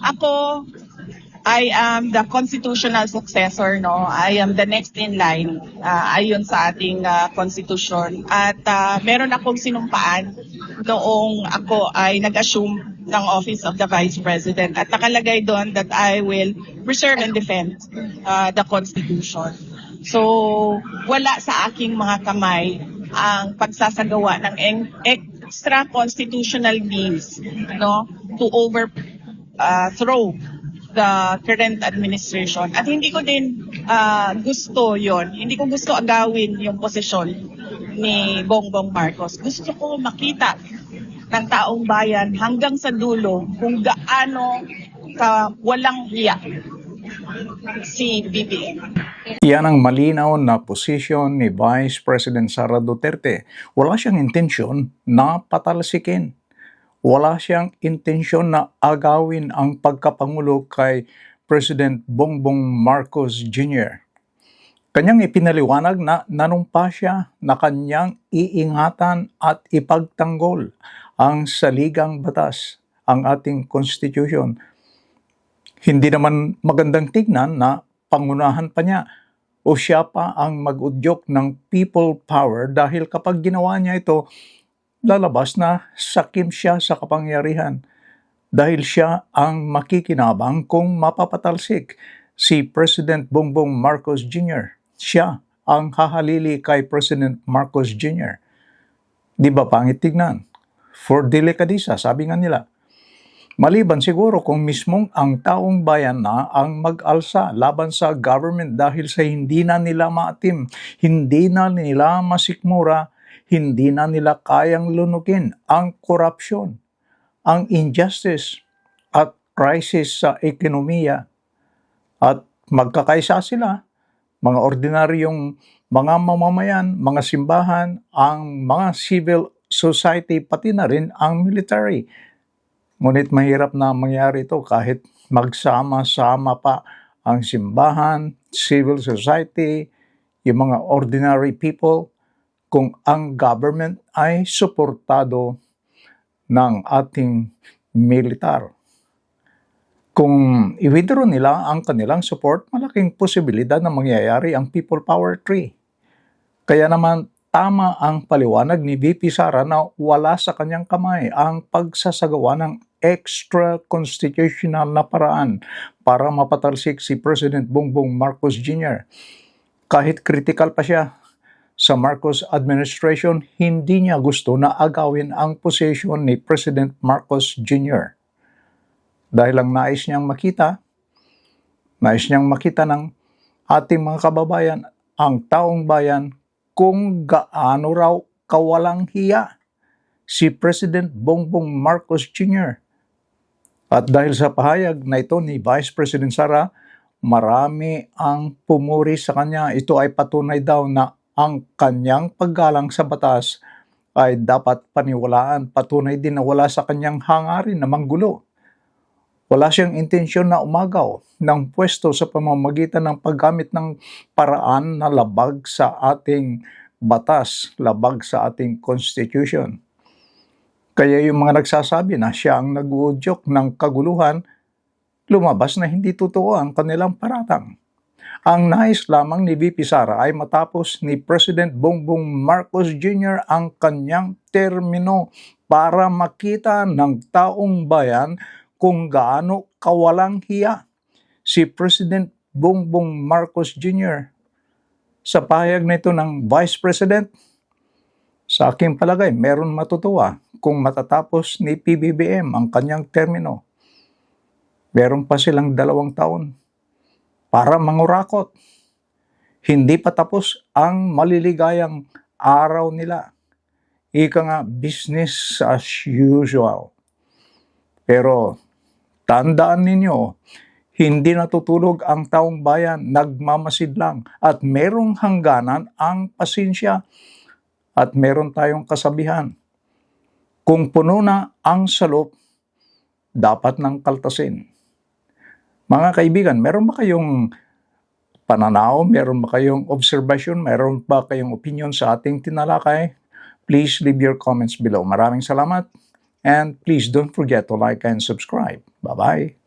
Ako, I am the constitutional successor, no? I am the next in line, ayon sa ating constitution. At meron akong sinumpaan noong ako ay nag-assume ng office of the Vice President. At nakalagay doon that I will preserve and defend the Constitution. So, wala sa aking mga kamay ang pagsasagawa ng extra constitutional means, no, to overthrow the current administration. At hindi ko din gusto yon. Hindi ko gusto agawin yung posisyon ni Bongbong Marcos. Gusto ko makita ng taong bayan hanggang sa dulo kung gaano walang hiya si BBM. Yan ang malinaw na posisyon ni Vice President Sara Duterte. Wala siyang intensyon na patalsikin. Wala siyang intensyon na agawin ang pagkapangulo kay President Bongbong Marcos Jr. Kanyang ipinaliwanag na nanumpa siya na kanyang iingatan at ipagtanggol ang saligang batas, ang ating Constitution. Hindi naman magandang tignan na pangunahan pa niya o siya pa ang mag-udyok ng people power dahil kapag ginawa niya ito, lalabas na sakim siya sa kapangyarihan dahil siya ang makikinabang kung mapapatalsik si President Bongbong Marcos Jr. Siya ang hahalili kay President Marcos Jr. Di ba pangit tignan? For delicadeza, sabi nga nila. Maliban siguro kung mismong ang taong bayan na ang mag-alsa laban sa government dahil sa hindi na nila maatim, hindi na nila masikmura, hindi na nila kayang lunugin ang korupsyon, ang injustice at crisis sa ekonomiya. At magkakaisa sila, mga ordinaryong mga mamamayan, mga simbahan, ang mga civil society, pati na rin ang military. Ngunit mahirap na mangyari ito kahit magsama-sama pa ang simbahan, civil society, yung mga ordinary people, kung ang government ay suportado ng ating militar. Kung i-withdraw nila ang kanilang support, malaking posibilidad na mangyayari ang people power tree. Kaya naman tama ang paliwanag ni VP Sara na wala sa kanyang kamay ang pagsasagawa ng extra constitutional na paraan para mapatalsik si President Bongbong Marcos Jr. Kahit critical pa siya sa Marcos administration, hindi niya gusto na agawin ang posisyon ni President Marcos Jr. Dahil lang nais niyang makita ng ating mga kababayan, ang taong bayan, kung gaano raw kawalang hiya si President Bongbong Marcos Jr. At dahil sa pahayag na ito ni Vice President Sara, marami ang pumuri sa kanya. Ito ay patunay daw na ang kanyang paggalang sa batas ay dapat paniwalaan. Patunay din na wala sa kanyang hangarin na manggulo. Wala siyang intensyon na umagaw ng pwesto sa pamamagitan ng paggamit ng paraan na labag sa ating batas, labag sa ating Constitution. Kaya yung mga nagsasabi na siya ang nag-uudyok ng kaguluhan, lumabas na hindi totoo ang kanilang paratang. Ang nais lamang ni VP Sara ay matapos ni President Bongbong Marcos Jr. ang kanyang termino para makita ng taong bayan kung gaano kawalang hiya si President Bongbong Marcos Jr. Sa pahayag na ito ng Vice President, sa aking palagay, meron matutuwa kung matatapos ni PBBM ang kanyang termino. Meron pa silang 2 taon para mangurakot. Hindi pa tapos ang maliligayang araw nila. Ika nga, business as usual. Pero tandaan ninyo, hindi natutulog ang taong bayan, nagmamasid lang. At merong hangganan ang pasensya. At meron tayong kasabihan. Kung puno na ang salop, dapat nang kaltasin. Mga kaibigan, meron ba kayong pananaw? Meron ba kayong observation? Meron ba kayong opinion sa ating tinalakay? Please leave your comments below. Maraming salamat. And please don't forget to like and subscribe. Bye-bye.